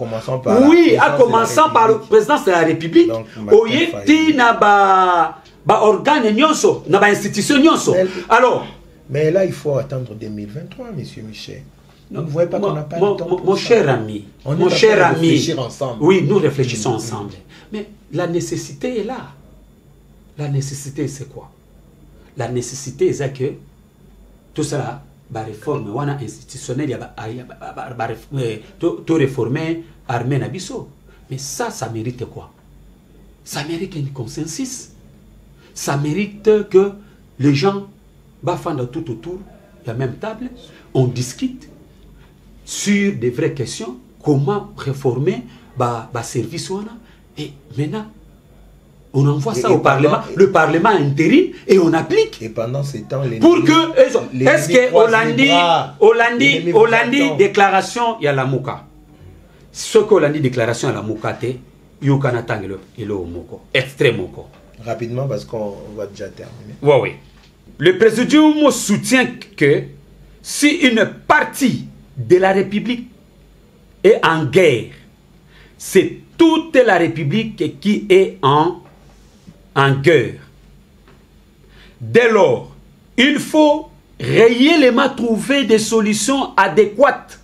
Oui, en commençant par le président de la République, oyeti na ba organe nyonso, na ba institution nyonso. Alors, mais là il faut attendre 2023, monsieur Michel. Vous ne voyez pas qu'on n'a pas le temps. Mon cher ami, mon cher ami, réfléchir ensemble. Oui, nous réfléchissons ensemble. Mais la nécessité est là. La nécessité, c'est quoi? La nécessité, c'est que tout ça, la réforme institutionnelle, tout réformer armée Nabiso. Mais ça mérite quoi? Ça mérite un consensus. Ça mérite que les gens bafandent tout autour de la même table, on discute sur des vraies questions, comment réformer le service. Et maintenant, on envoie ça au Parlement, le Parlement intérim et on applique. Et pendant ce temps, pour que est-ce que Hollandi déclaration il y a la Mouka. Ce que Hollandi déclaration il y a la Mouka te yukana tangelo elo moko extrêmement moko. Rapidement parce qu'on va déjà terminer. Oui. Le présidium soutient que si une partie de la République est en guerre, c'est toute la République qui est en guerre. Dès lors, il faut réellement trouver des solutions adéquates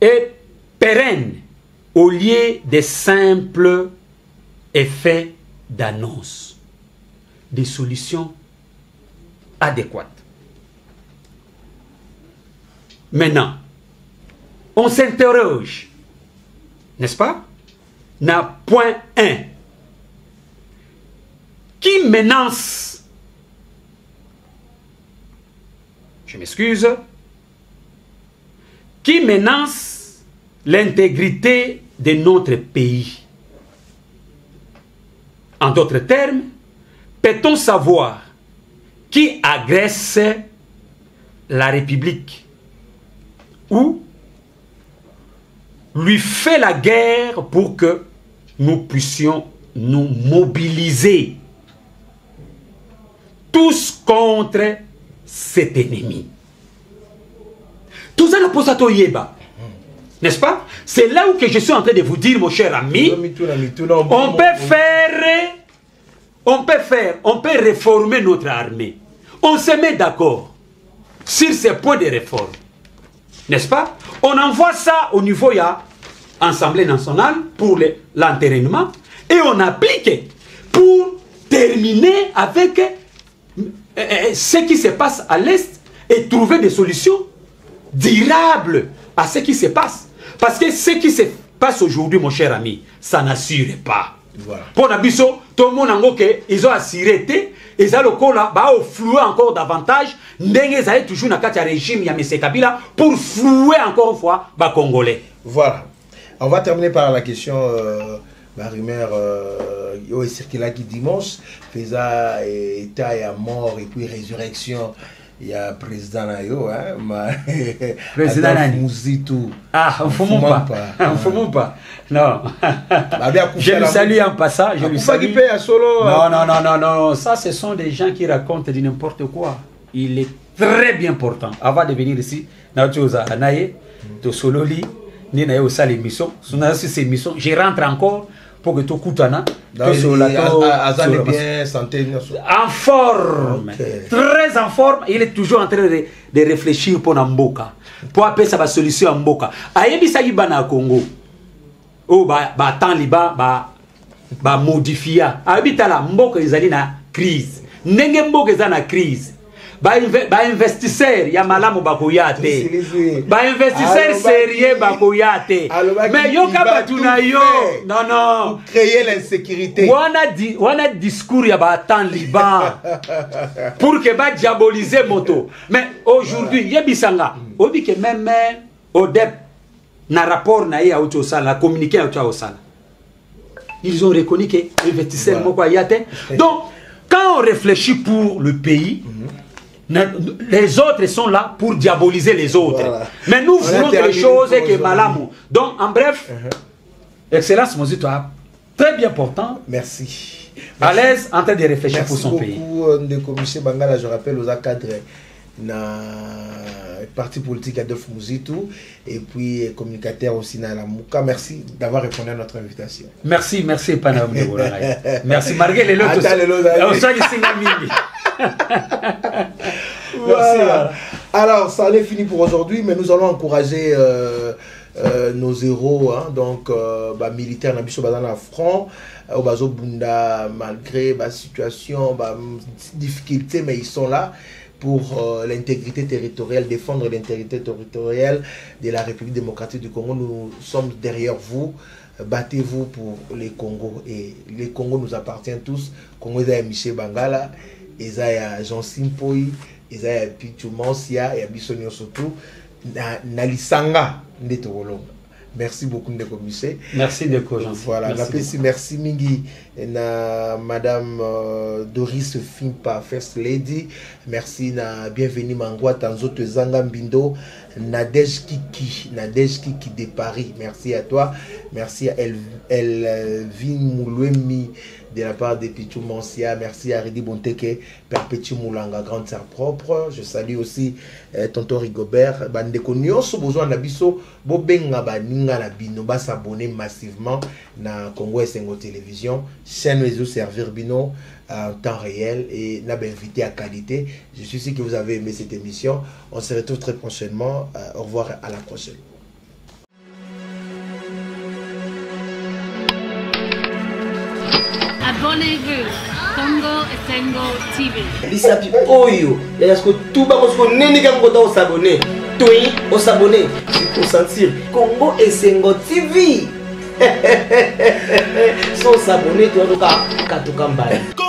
et pérennes au lieu des simples effets d'annonce. Des solutions adéquate. Maintenant, on s'interroge, n'est-ce pas? Na point 1. Qui menace, je m'excuse, qui menace l'intégrité de notre pays? En d'autres termes, peut-on savoir qui agresse la République ou lui fait la guerre pour que nous puissions nous mobiliser tous contre cet ennemi? Tout ça, n'est-ce pas? C'est là où que je suis en train de vous dire, mon cher ami, on peut réformer notre armée. On se met d'accord sur ces points de réforme. N'est-ce pas? On envoie ça au niveau de l'Assemblée nationale pour l'entérinement et on applique pour terminer avec ce qui se passe à l'Est et trouver des solutions durables à ce qui se passe. Parce que ce qui se passe aujourd'hui, mon cher ami, ça n'assure pas. Voilà. Pour Nabiso, tout le monde ils ont assuré, ils ont le coup là, bah, flouer encore davantage, ils ont toujours dans le régime, il y a M. Kabila, pour flouer encore une fois, bah, Congolais. Voilà. On va terminer par la question, rumeur, il y a circulé qui dimanche, faisait état et à mort et puis résurrection. Il y a le président Nayo, hein, président Mouzitou. Ah, on ne fume pas. On ne fume pas. Non. Je le salue en passant. Je le salue. Non. Ça, ce sont des gens qui racontent de n'importe quoi. Il est très bien important. Avant de venir ici, je rentre encore pour que tu Koutana. En forme, très en forme. Il est toujours en train de réfléchir pour Namboka. Pour appeler ça la solution à Mboka. Ayebi sa yibana Congo. Oh, temps liba, modifier. Ayebi tala Mboka izali na crise. Nenge Mboka izali na crise. Investisseur ya malamu bakoyate. Investisseur sérieux bakoyate. Mais yoka batuna yo. Non. Créer l'insécurité. Wana discours ya temps liban. Pour que ba diaboliser moto. Mais aujourd'hui, yebisanga. Obi que même au dep na rapport na ya auto sala, communiqué auto sala. Ils ont reconnu que investisseur moko yate. Donc quand on réfléchit pour le pays, les autres sont là pour diaboliser les autres. Voilà. Mais nous voulons que les choses que malamu. Donc, en bref, Excellence Mozito, très bien portant. Merci. À l'aise, en train de réfléchir pour son pays. Merci beaucoup de commissaire Bangala, je rappelle aux cadres na parti politique Adolphe Mouzitou et puis communicateur aussi na la Mouka. Merci d'avoir répondu à notre invitation. Merci Panam de Wolay. Merci malgré les lots. Voilà. Alors, ça allait fini pour aujourd'hui, mais nous allons encourager nos héros, hein, donc militaires dans le front, au Bazo Bunda, malgré la situation, difficulté, mais ils sont là pour l'intégrité territoriale, défendre l'intégrité territoriale de la République démocratique du Congo. Nous sommes derrière vous. Battez-vous pour les Congos. Et les Congos nous appartiennent tous. Congo est Michel Bangala, Ezaya Jean Simpoi, Ezaya Pichu Mansia et Abissonio surtout. Nalisanga Ndetolonga. Merci beaucoup de commissaire. Merci de quoi, voilà, merci Mingi na Madame Doris Fimpa, First Lady. Merci na bienvenue Mangwa Tanzote Zanga Mbindo, Nadège Kiki de Paris. Merci à toi. Merci à Elvin Moulouemi de la part de Pichou Mansia. Merci à Redi Bonteke, Perpétue Moulanga, grande sœur propre. Je salue aussi Tonton Rigobert. Bandeko nyonso besoin na biso bobenga baninga na bino ba s'abonner massivement na Congo Esengo Télévision, chaîne réseau servir bino en temps réel et n'a pas invité à qualité. Je suis sûr que vous avez aimé cette émission. On se retrouve très prochainement. Au revoir, à la prochaine. Abonnez-vous. Congo Esengo TV. Bisapi oyo, il y a ce que tout bas parce que neni quand on s'abonner, toi on s'abonner, tu peux sentir Congo Esengo TV. Sans s'abonner, tu vas katuka mbali.